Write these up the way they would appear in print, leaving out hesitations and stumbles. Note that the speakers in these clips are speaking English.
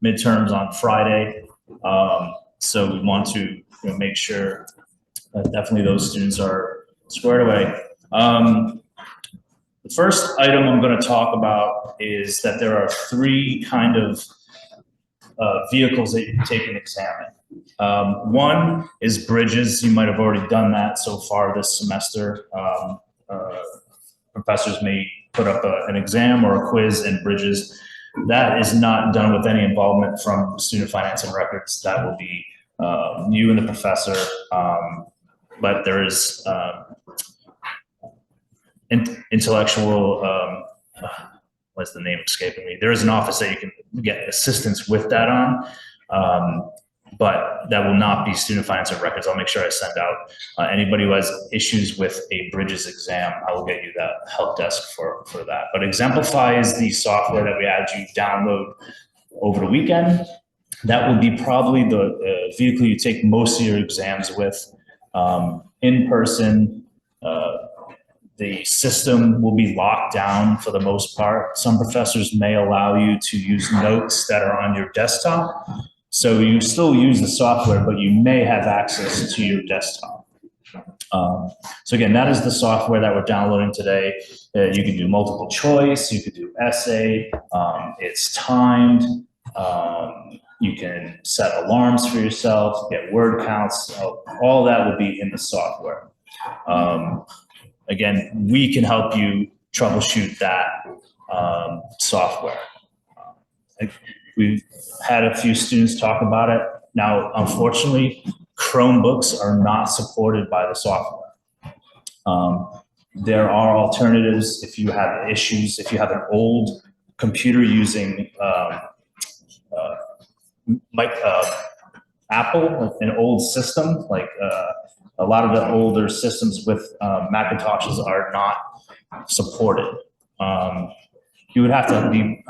midterms on Friday. So we want to make sure that definitely those students are squared away. The first item I'm going to talk about is that there are three kind of vehicles that you can take an exam in. One is Bridges. You might have already done that so far this semester. Professors may put up an exam or a quiz in Bridges. That is not done with any involvement from student finance and records. That will be you and the professor. But there is intellectual, what's the name escaping me? There is an office that you can get assistance with that on. But that will not be student finance and records. I'll make sure I send out anybody who has issues with a Bridges exam. I will get you that help desk for that. But Exemplify is the software that we had you download over the weekend. That will be probably the vehicle you take most of your exams with. In person, the system will be locked down for the most part. Some professors may allow you to use notes that are on your desktop. So you still use the software, but you may have access to your desktop. So again, that is the software that we're downloading today. You can do multiple choice, you could do essay, it's timed, you can set alarms for yourself, get word counts, all that will be in the software. Again, we can help you troubleshoot that software. We've had a few students talk about it. Now, unfortunately, Chromebooks are not supported by the software. There are alternatives if you have issues, if you have an old computer using Apple, an old system, like a lot of the older systems with Macintoshes are not supported. You would have to be,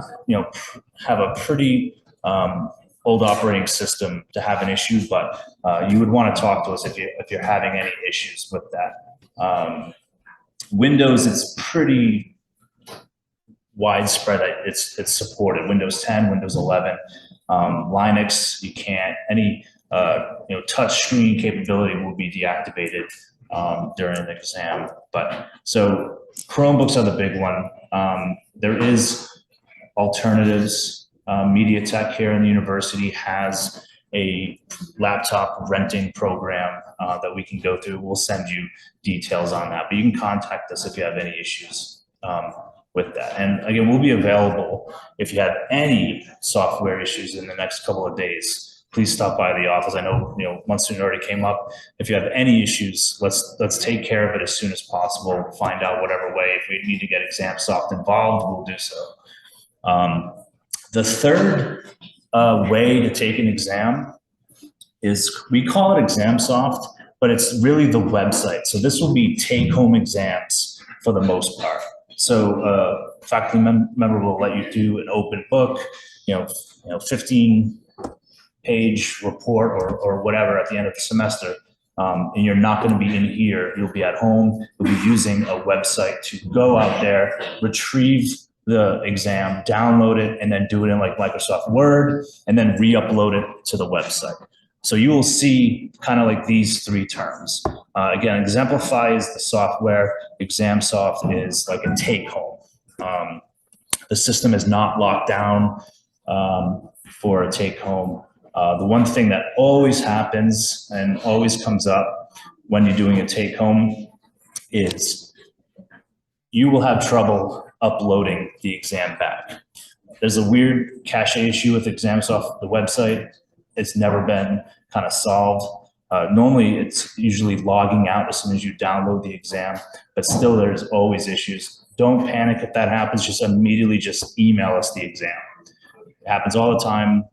have a pretty old operating system to have an issue, but you would want to talk to us if you're having any issues with that. Windows, it's pretty widespread. It's supported. Windows 10, Windows 11, Linux. You can't. Any touch screen capability will be deactivated during an exam. But so Chromebooks are the big one. There is alternatives. MediaTek here in the university has a laptop renting program that we can go through. We'll send you details on that, but you can contact us if you have any issues with that. And again, we'll be available if you have any software issues in the next couple of days. Please stop by the office. I know, one student already came up. If you have any issues, let's take care of it as soon as possible. Find out whatever way. If we need to get ExamSoft involved, we'll do so. The third way to take an exam is, we call it ExamSoft, but it's really the website. So this will be take-home exams for the most part. So faculty member will let you do an open book, 15-page report or whatever at the end of the semester. And you're not going to be in here. You'll be at home. You'll be using a website to go out there, retrieve the exam, download it, and then do it in like Microsoft Word, and then re-upload it to the website. So you will see kind of like these three terms. Again, Exemplify is the software. ExamSoft is like a take-home. The system is not locked down for a take-home. The one thing that always happens and always comes up when you're doing a take-home is you will have trouble uploading the exam back. There's a weird cache issue with ExamSoft, the website. It's never been kind of solved. Normally, it's usually logging out as soon as you download the exam, but still there's always issues. Don't panic if that happens. Just immediately just email us the exam. It happens all the time.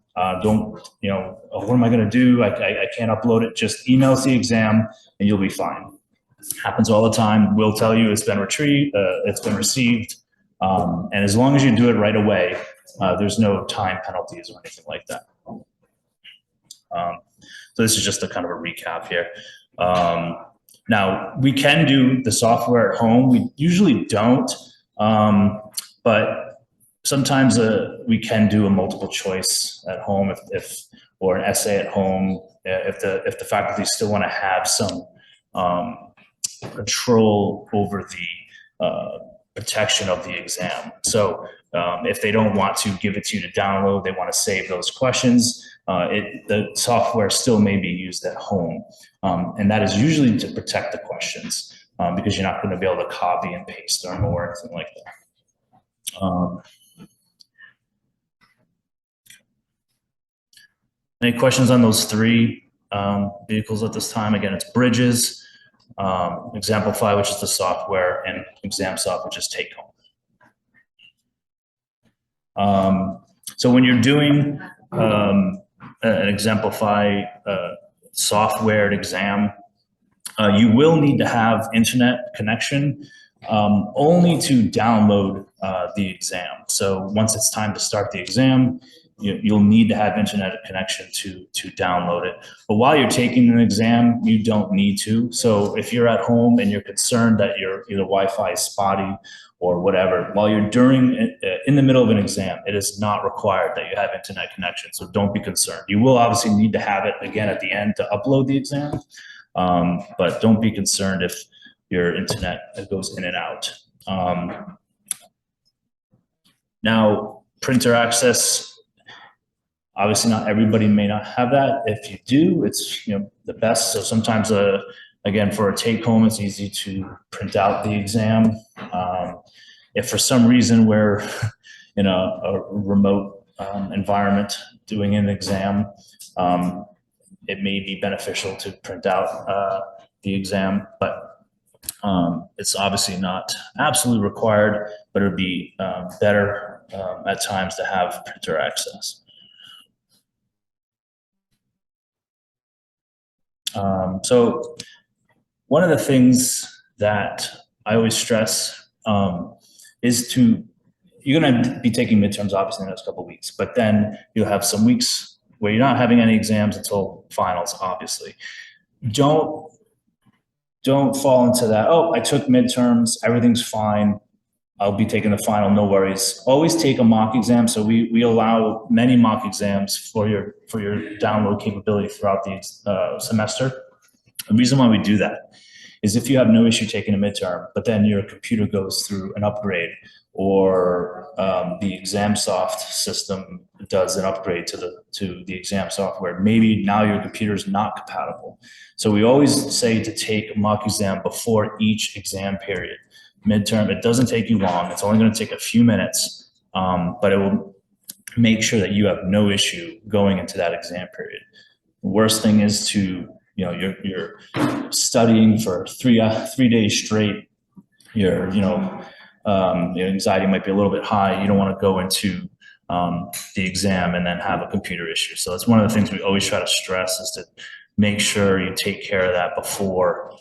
Don't, what am I going to do? I can't upload it. Just email us the exam and you'll be fine. Happens all the time. We'll tell you it's been retrieved, it's been received. And as long as you do it right away, there's no time penalties or anything like that. So this is just a kind of a recap here. Now, we can do the software at home. We usually don't, but sometimes we can do a multiple choice at home or an essay at home if the faculty still want to have some control over the protection of the exam. So if they don't want to give it to you to download, they want to save those questions, the software still may be used at home. And that is usually to protect the questions because you're not going to be able to copy and paste them or anything like that. Any questions on those three vehicles at this time? Again, it's Bridges, Examplify, which is the software, and ExamSoft, which is take home. So when you're doing an Examplify software exam, you will need to have internet connection only to download the exam. So once it's time to start the exam, you'll need to have internet connection to download it. But while you're taking an exam, you don't need to. So if you're at home and you're concerned that your either Wi-Fi is spotty or whatever, while you're in the middle of an exam, it is not required that you have internet connection. So don't be concerned. You will obviously need to have it again at the end to upload the exam, but don't be concerned if your internet goes in and out. Now, printer access. Obviously, not everybody may not have that. If you do, it's the best. So sometimes, again, for a take-home, it's easy to print out the exam. If for some reason we're in a remote environment doing an exam, it may be beneficial to print out the exam, but it's obviously not absolutely required, but it would be better at times to have printer access. So one of the things that I always stress is you're going to be taking midterms obviously in the next couple of weeks, but then you'll have some weeks where you're not having any exams until finals, obviously. Don't fall into that, oh, I took midterms, everything's fine, I'll be taking the final, no worries. Always take a mock exam. So we allow many mock exams for your download capability throughout the semester. The reason why we do that is if you have no issue taking a midterm, but then your computer goes through an upgrade or the ExamSoft system does an upgrade to the exam software, maybe now your computer is not compatible. So we always say to take a mock exam before each exam period. Midterm, it doesn't take you long. It's only going to take a few minutes, but it will make sure that you have no issue going into that exam period. The worst thing is you're studying for three days straight. Your anxiety might be a little bit high. You don't want to go into the exam and then have a computer issue. So that's one of the things we always try to stress is to make sure you take care of that before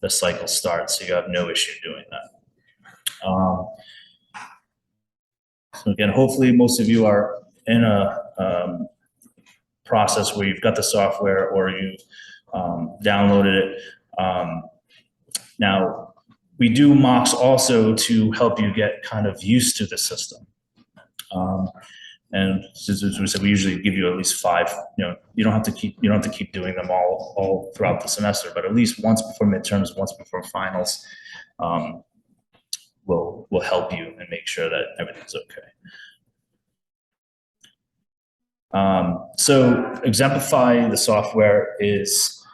the cycle starts, so you have no issue doing that. So again, hopefully most of you are in a process where you've got the software or you've downloaded it. Now, we do mocks also to help you get kind of used to the system. And as we said, we usually give you at least 5. You don't have to keep doing them all throughout the semester, but at least once before midterms, once before finals, will help you and make sure that everything's okay. So Examplify, the software, is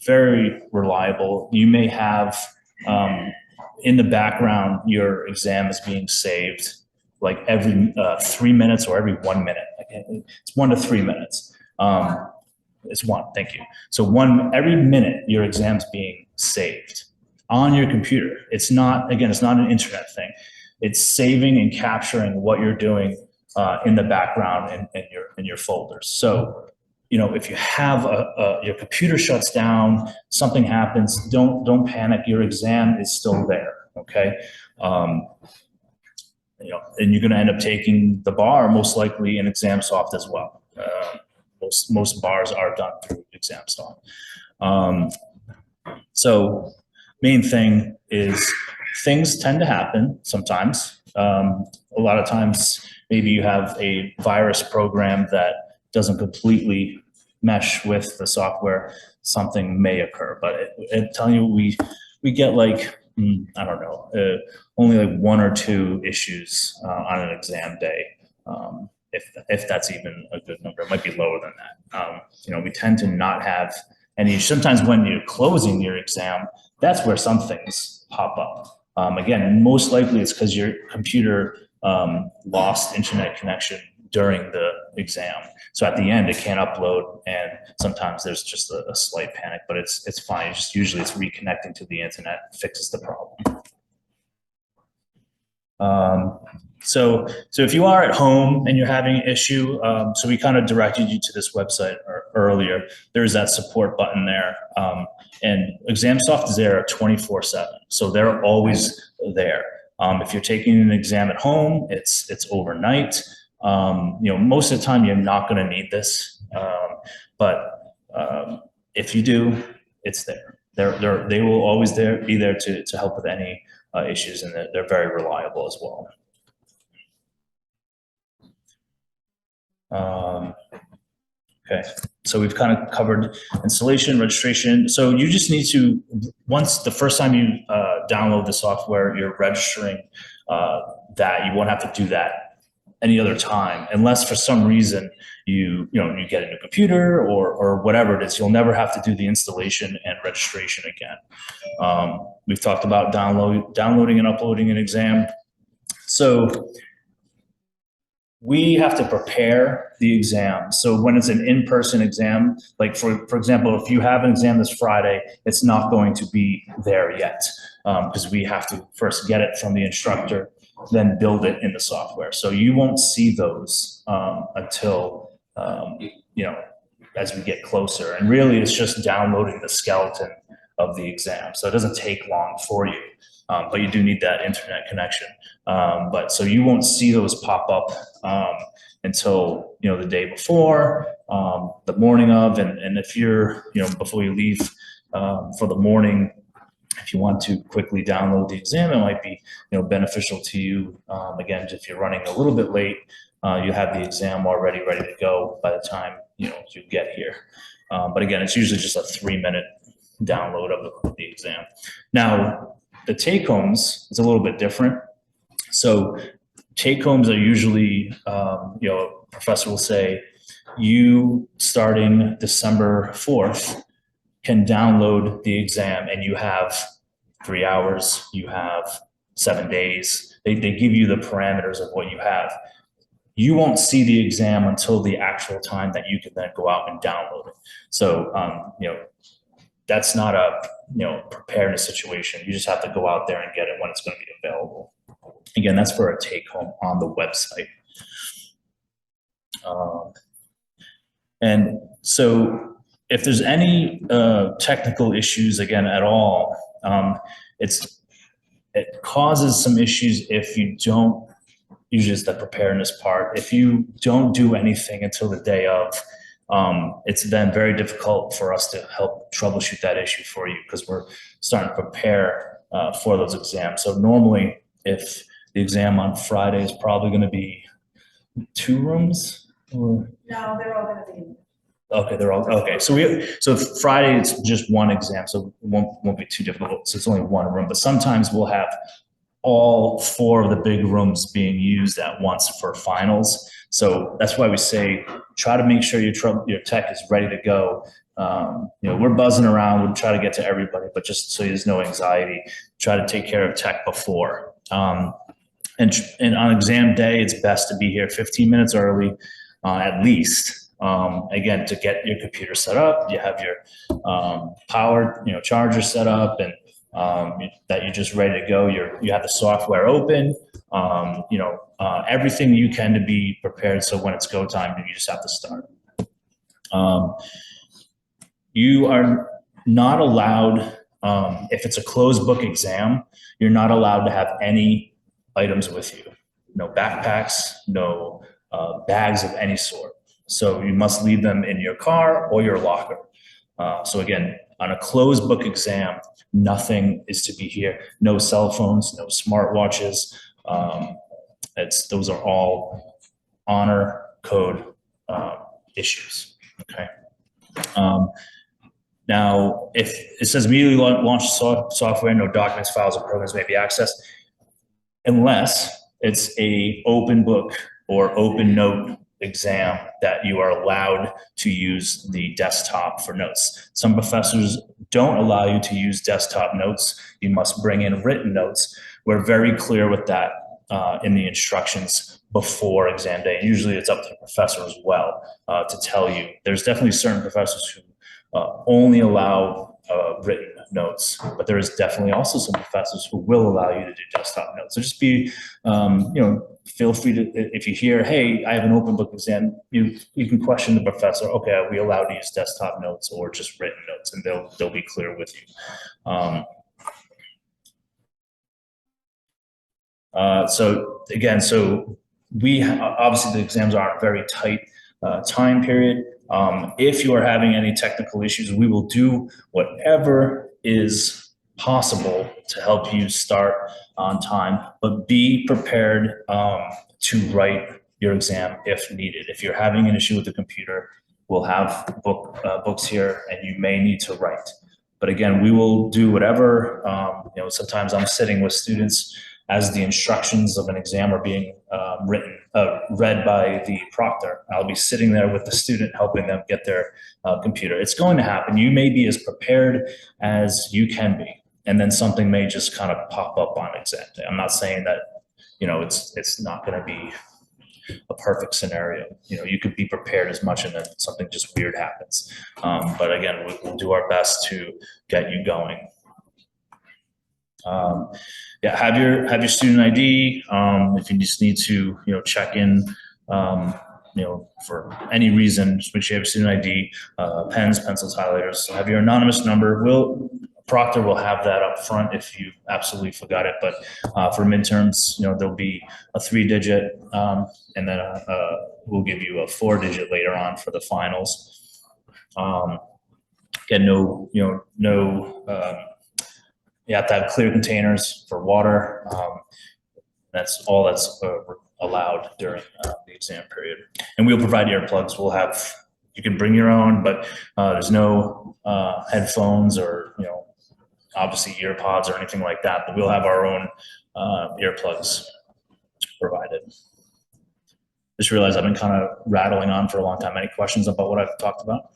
very reliable. You may have in the background your exam is being saved like every 3 minutes or every 1 minute. It's 1 to 3 minutes. It's 1, thank you. So every minute your exam's being saved on your computer. It's not an internet thing. It's saving and capturing what you're doing in the background in your folders. So, if you have your computer shuts down, something happens, don't panic. Your exam is still there, okay? And you're going to end up taking the bar most likely in ExamSoft as well. Most bars are done through ExamSoft. So main thing is things tend to happen sometimes. A lot of times, maybe you have a virus program that doesn't completely mesh with the software, something may occur. But I'm telling you, we get like, I don't know, only like 1 or 2 issues on an exam day. If that's even a good number, it might be lower than that. We tend to not have any. Sometimes when you're closing your exam, that's where some things pop up. Again, most likely it's because your computer lost internet connection during the exam. So at the end, it can't upload, and sometimes there's just a slight panic, but it's fine. Usually it's reconnecting to the internet fixes the problem. So if you are at home and you're having an issue, so we kind of directed you to this website earlier. There's that support button there, and ExamSoft is there 24/7, so they're always there. If you're taking an exam at home, it's overnight. Most of the time you're not going to need this, but if you do, it's there. They will always be there to help with any issues, and they're very reliable as well. Okay, so we've kind of covered installation, registration. So you just need to, once the first time you download the software, you're registering that. You won't have to do that any other time, unless for some reason you get a new computer or whatever it is. You'll never have to do the installation and registration again. We've talked about downloading and uploading an exam. So we have to prepare the exam. So when it's an in-person exam, like for example, if you have an exam this Friday, it's not going to be there yet, because we have to first get it from the instructor, then build it in the software. So you won't see those until as we get closer. And really, it's just downloading the skeleton of the exam. So it doesn't take long for you, but you do need that internet connection. But so you won't see those pop up until the day before, the morning of, and if you're before you leave for the morning, if you want to quickly download the exam, it might be beneficial to you. Again, if you're running a little bit late, you have the exam already ready to go by the time you get here. But again, it's usually just a 3-minute download of the exam. Now, the take-homes is a little bit different. So take-homes are usually, professor will say, you starting December 4th can download the exam, and you have 3 hours, you have 7 days. They give you the parameters of what you have. You won't see the exam until the actual time that you can then go out and download it. So, that's not a preparedness situation. You just have to go out there and get it when it's going to be available. Again, that's for a take-home on the website. And so if there's any technical issues, again, at all, it causes some issues if you don't, usually it's the preparedness part. If you don't do anything until the day of, it's then very difficult for us to help troubleshoot that issue for you, because we're starting to prepare for those exams. So normally, if the exam on Friday is probably going to be 2 rooms? Or? No, they're all going to be. Okay, they're all okay. So Friday it's just 1 exam, so it won't be too difficult. So it's only 1 room, but sometimes we'll have all 4 of the big rooms being used at once for finals. So that's why we say try to make sure your tech is ready to go. We're buzzing around. We'll try to get to everybody, but just so there's no anxiety, try to take care of tech before. And on exam day, it's best to be here 15 minutes early, at least. Again, to get your computer set up, you have your power, charger set up, and that you're just ready to go. You have the software open. Everything you can to be prepared. So when it's go time, you just have to start. You are not allowed, if it's a closed book exam, you're not allowed to have any items with you. No backpacks, no bags of any sort. So you must leave them in your car or your locker. So again, on a closed book exam, nothing is to be here. No cell phones, no smartwatches, Those are all honor code issues. Okay. Now, if it says immediately launch software, no documents, files, or programs may be accessed, unless it's a open book or open note exam that you are allowed to use the desktop for notes. Some professors don't allow you to use desktop notes. You must bring in written notes. We're very clear with that in the instructions before exam day. Usually it's up to the professor as well to tell you. There's definitely certain professors who only allow written notes, but there is definitely also some professors who will allow you to do desktop notes. So just be, feel free to, if you hear, hey, I have an open book exam, you can question the professor, okay, are we allowed to use desktop notes or just written notes? And they'll be clear with you. So again, we obviously the exams are a very tight time period. If you are having any technical issues, we will do whatever is possible to help you start on time, but be prepared to write your exam if needed. If you're having an issue with the computer, we'll have books here and you may need to write. But again, we will do whatever, sometimes I'm sitting with students as the instructions of an exam are being read by the proctor. I'll be sitting there with the student helping them get their computer. It's going to happen. You may be as prepared as you can be, and then something may just kind of pop up on exam day. I'm not saying that, it's not going to be a perfect scenario. You could be prepared as much and then something just weird happens. But again, we'll do our best to get you going. Yeah, have your student ID. If you just need to, check in, for any reason, just make sure you have student ID, pens, pencils, highlighters. Have your anonymous number. Proctor will have that up front if you absolutely forgot it. But for midterms, there'll be a 3-digit, and then we'll give you a 4-digit later on for the finals. Again, you have to have clear containers for water. That's all that's allowed during the exam period. And we'll provide earplugs. You can bring your own, but there's no headphones or, obviously earpods or anything like that, but we'll have our own earplugs provided. Just realized I've been kind of rattling on for a long time. Any questions about what I've talked about?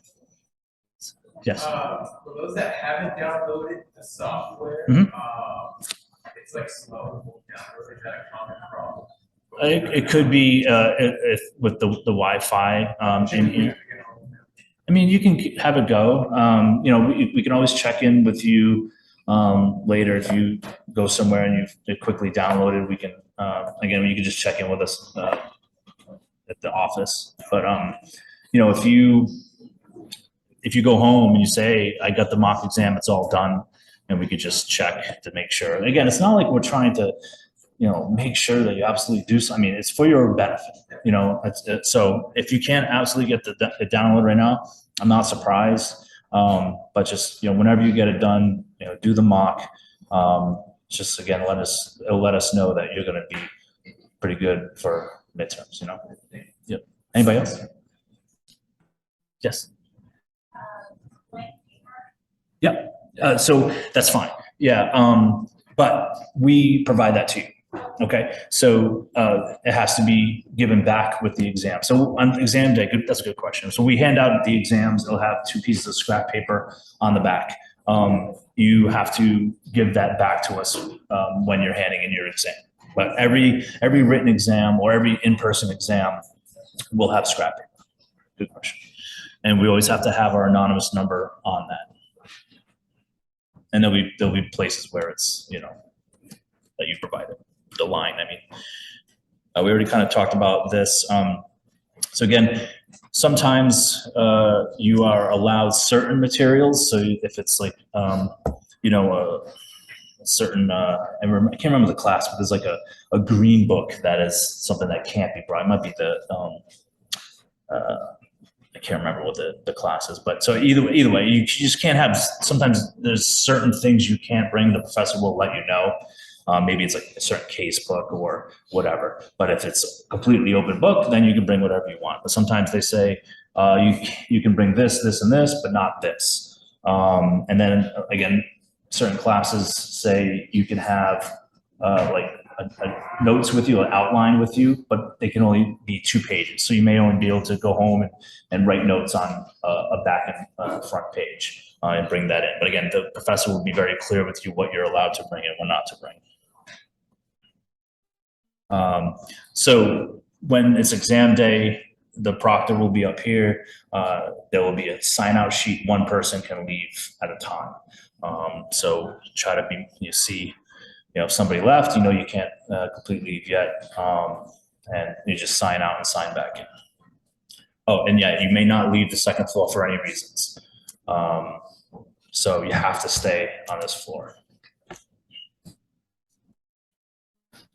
Yes. For those that haven't downloaded the software, it's like slow download. Is that a common problem? It could be with the Wi-Fi in here. I mean, you can have a go. We can always check in with you later if you go somewhere and you've quickly downloaded. We can again, you can just check in with us at the office. But if you go home and you say, I got the mock exam, it's all done, and we could just check to make sure. And again, it's not like we're trying to, make sure that you absolutely do something. I mean, it's for your benefit, so if you can't absolutely get the download right now, I'm not surprised. But just, whenever you get it done, do the mock. Just again, let us know that you're going to be pretty good for midterms, Yep. Anybody else? Yes. Yeah, so that's fine. Yeah, but we provide that to you. Okay, so it has to be given back with the exam. So on exam day, that's a good question. So we hand out the exams. They'll have 2 pieces of scrap paper on the back. You have to give that back to us when you're handing in your exam. But every written exam or every in-person exam will have scrap paper. Good question. And we always have to have our anonymous number on that. And there'll be places where it's, that you provided the line. I mean, we already kind of talked about this. So again, sometimes you are allowed certain materials. So if it's like, a certain, I can't remember the class, but there's like a green book that is something that can't be brought. It might be the, I can't remember what the class is, but so either way, you just can't have, sometimes there's certain things you can't bring. The professor will let you know. Maybe it's like a certain case book or whatever. But if it's a completely open book, then you can bring whatever you want. But sometimes they say you can bring this, and this, but not this. And then again, certain classes say you can have like a notes with you, an outline with you, but they can only be 2 pages. So you may only be able to go home and write notes on a back and front page and bring that in. But again, the professor will be very clear with you what you're allowed to bring and what not to bring. So when it's exam day, the proctor will be up here. There will be a sign out sheet. One person can leave at a time. So try to be, you see, if somebody left, you can't completely leave yet. And you just sign out and sign back in. Oh, and yeah, you may not leave the second floor for any reasons. So you have to stay on this floor.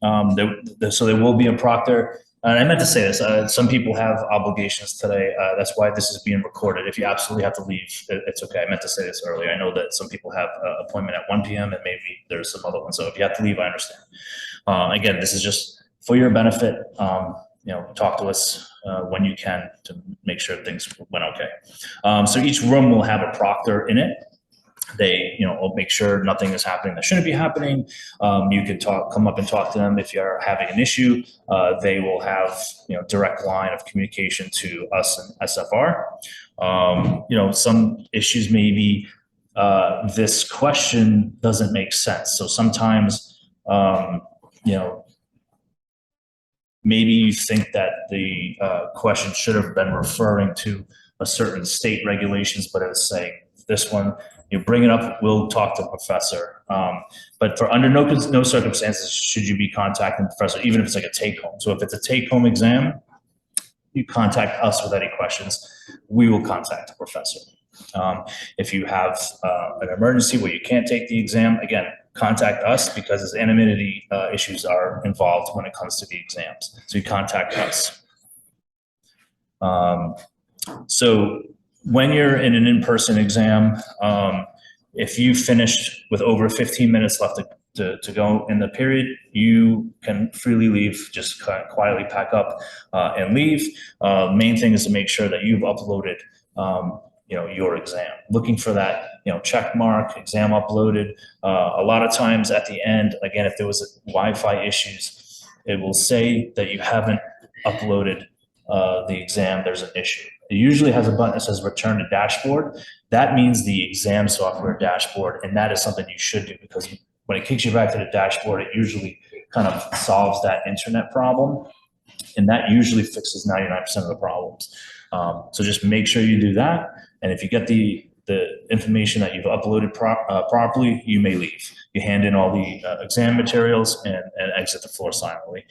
So there will be a proctor. And I meant to say this, some people have obligations today. That's why this is being recorded. If you absolutely have to leave, it's okay. I meant to say this earlier. I know that some people have an appointment at 1 p.m. and maybe there's some other ones. So if you have to leave, I understand. Again, this is just for your benefit. Talk to us when you can to make sure things went okay. So each room will have a proctor in it. They, will make sure nothing is happening that shouldn't be happening. You could come up and talk to them if you're having an issue. They will have, direct line of communication to us and SFR. Some issues maybe this question doesn't make sense. So sometimes, maybe you think that the question should have been referring to a certain state regulations, but it's saying this one. You bring it up, we'll talk to the professor. But for under no circumstances should you be contacting the professor, even if it's like a take-home. So if it's a take-home exam, you contact us with any questions. We will contact the professor. If you have an emergency where you can't take the exam, again, contact us because as anonymity issues are involved when it comes to the exams. So you contact us. So when you're in an in-person exam, if you finished with over 15 minutes left to go in the period, you can freely leave, just quietly pack up and leave. Main thing is to make sure that you've uploaded your exam. Looking for that, check mark, exam uploaded. A lot of times at the end, again, if there was Wi-Fi issues, it will say that you haven't uploaded the exam, there's an issue. It usually has a button that says return to dashboard. That means the exam software dashboard, and that is something you should do because when it kicks you back to the dashboard, it usually kind of solves that internet problem, and that usually fixes 99% of the problems. So just make sure you do that, and if you get the information that you've uploaded properly, you may leave. You hand in all the exam materials and exit the floor silently.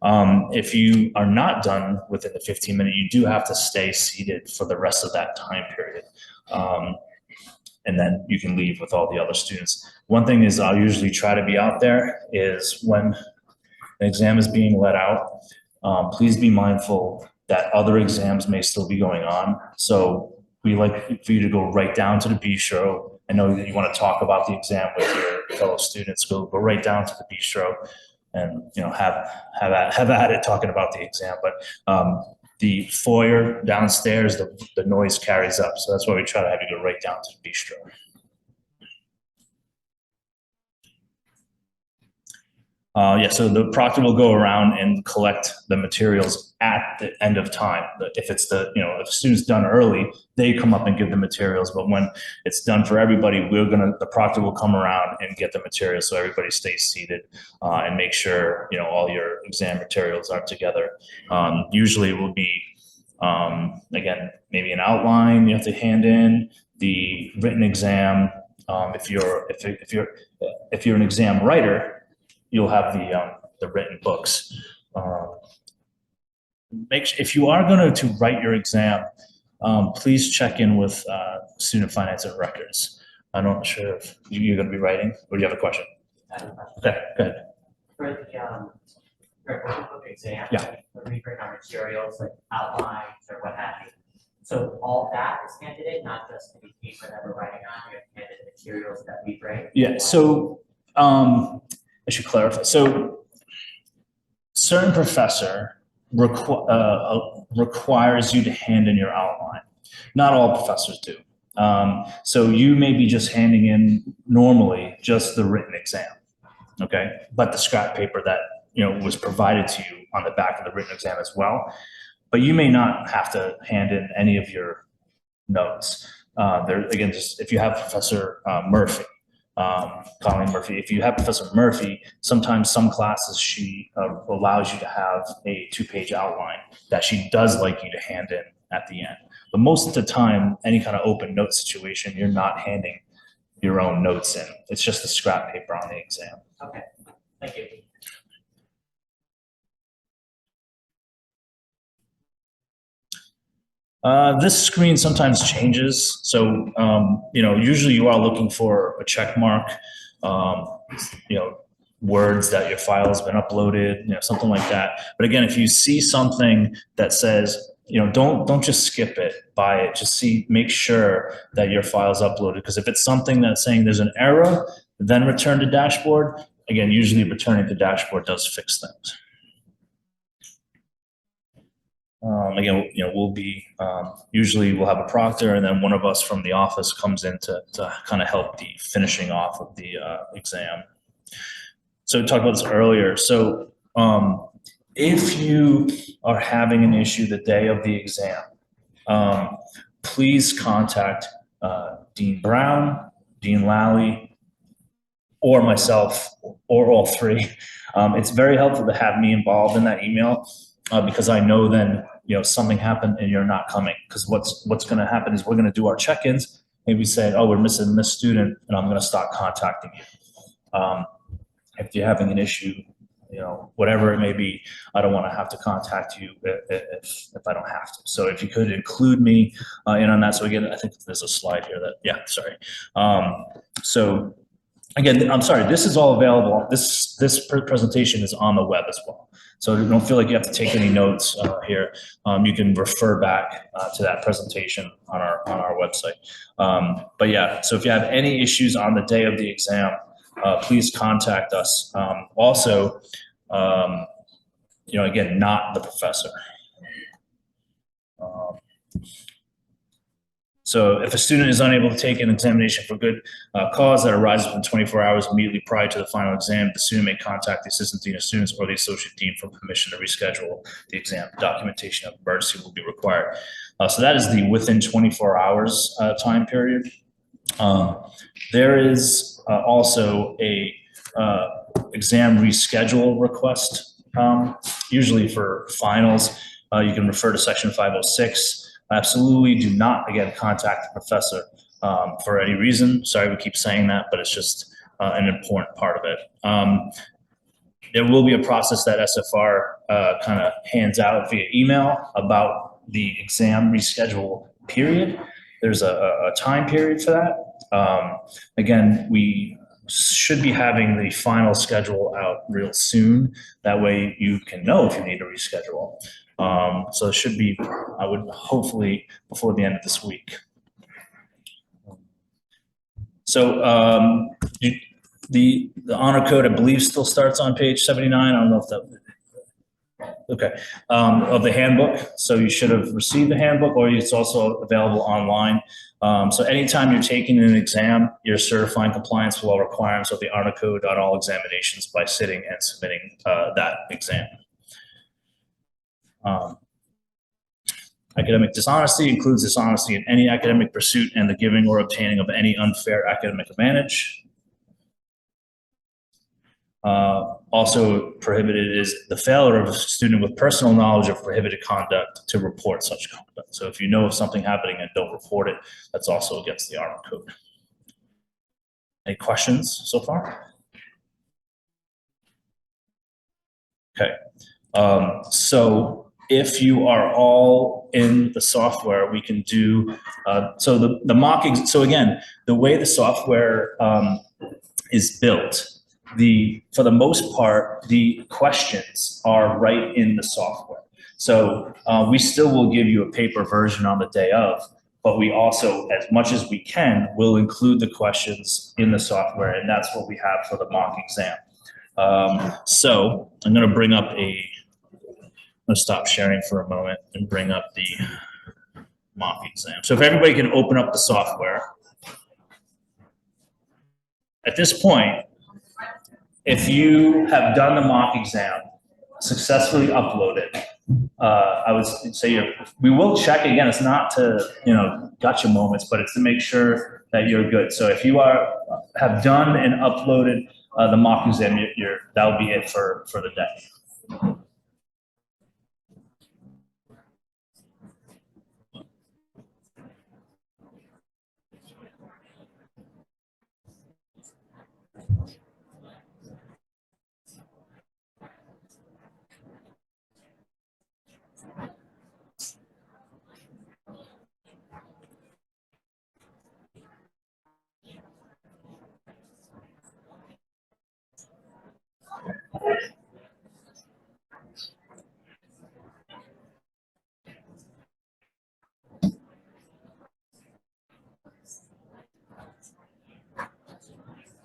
If you are not done within the 15 minutes, you do have to stay seated for the rest of that time period. And then you can leave with all the other students. One thing is I'll usually try to be out there is when an exam is being let out, please be mindful that other exams may still be going on. So we like for you to go right down to the bistro. I know that you want to talk about the exam with your fellow students. Go right down to the bistro and have at it talking about the exam. But the foyer downstairs, the noise carries up. So that's why we try to have you go right down to the bistro. So the proctor will go around and collect the materials at the end of time. If it's if the student's done early, they come up and give the materials. But when it's done for everybody, the proctor will come around and get the materials so everybody stays seated and make sure all your exam materials are together. Usually it will be again maybe an outline you have to hand in, the written exam. If you're an exam writer, you'll have the written books. If you are going to write your exam, please check in with Student Finance and Records. I'm not sure if you're going to be writing, or do you have a question? I have a question. Okay, go ahead. For the book exam, Yeah. when we bring our materials like outlines or what have you. So all that is handed in, not just the paper that we're writing on, we have handed materials that we bring. Yeah, so I should clarify. So certain professor requires you to hand in your outline. Not all professors do. So you may be just handing in normally just the written exam, okay? But the scrap paper that, was provided to you on the back of the written exam as well. But you may not have to hand in any of your notes. Again, just if you have Professor Murphy, Colleen Murphy, if you have Professor Murphy, sometimes some classes she allows you to have a 2-page outline that she does like you to hand in at the end. But most of the time, any kind of open note situation, you're not handing your own notes in. It's just the scrap paper on the exam. Okay, thank you. This screen sometimes changes. So, usually you are looking for a check mark, words that your file has been uploaded, something like that. But again, if you see something that says, don't just skip it by it, just make sure that your file's uploaded. Because if it's something that's saying there's an error, then return to dashboard. Again, usually returning to dashboard does fix things. Again, we'll be, usually we'll have a proctor and then one of us from the office comes in to kind of help the finishing off of the exam. So we talked about this earlier. So if you are having an issue the day of the exam, please contact Dean Brown, Dean Lally, or myself, or all three. It's very helpful to have me involved in that email. Because I know then, something happened and you're not coming. Because what's going to happen is we're going to do our check-ins. Maybe say, oh, we're missing this student, and I'm going to start contacting you. If you're having an issue, whatever it may be, I don't want to have to contact you if I don't have to. So if you could include me in on that. So again, I think there's a slide here that, sorry. So again, I'm sorry, this is all available. This presentation is on the web as well. So don't feel like you have to take any notes here. You can refer back to that presentation on our website. But yeah, so if you have any issues on the day of the exam, please contact us. Also, again, not the professor. So if a student is unable to take an examination for good cause that arises within 24 hours immediately prior to the final exam, the student may contact the assistant dean of students or the associate dean for permission to reschedule the exam. Documentation of emergency will be required. So that is the within 24 hours time period. There is also a exam reschedule request, usually for finals. You can refer to section 506. Absolutely do not, again, contact the professor for any reason. Sorry we keep saying that, but it's just an important part of it. There will be a process that SFR kind of hands out via email about the exam reschedule period. There's a time period for that. Again, we should be having the final schedule out real soon. That way you can know if you need to reschedule. So it should be, I would hopefully before the end of this week. So the honor code, I believe, still starts on page 79. I don't know if that, okay, of the handbook. So you should have received the handbook, or it's also available online. So anytime you're taking an exam, you're certifying compliance with all requirements of the honor code on all examinations by sitting and submitting that exam. Academic dishonesty includes dishonesty in any academic pursuit and the giving or obtaining of any unfair academic advantage. Also prohibited is the failure of a student with personal knowledge of prohibited conduct to report such conduct. So if you know of something happening and don't report it, that's also against the honor code. Any questions so far? Okay. So if you are all in the software, we can do, so the mock, so again, the way the software is built, for the most part, the questions are right in the software. So we still will give you a paper version on the day of, but we also, as much as we can, will include the questions in the software, and that's what we have for the mock exam. So I'm gonna bring up I'm gonna stop sharing for a moment and bring up the mock exam. So if everybody can open up the software. At this point, if you have done the mock exam, successfully uploaded, I would say we will check again. It's not to, gotcha moments, but it's to make sure that you're good. So if you have done and uploaded the mock exam, that will be it for the day.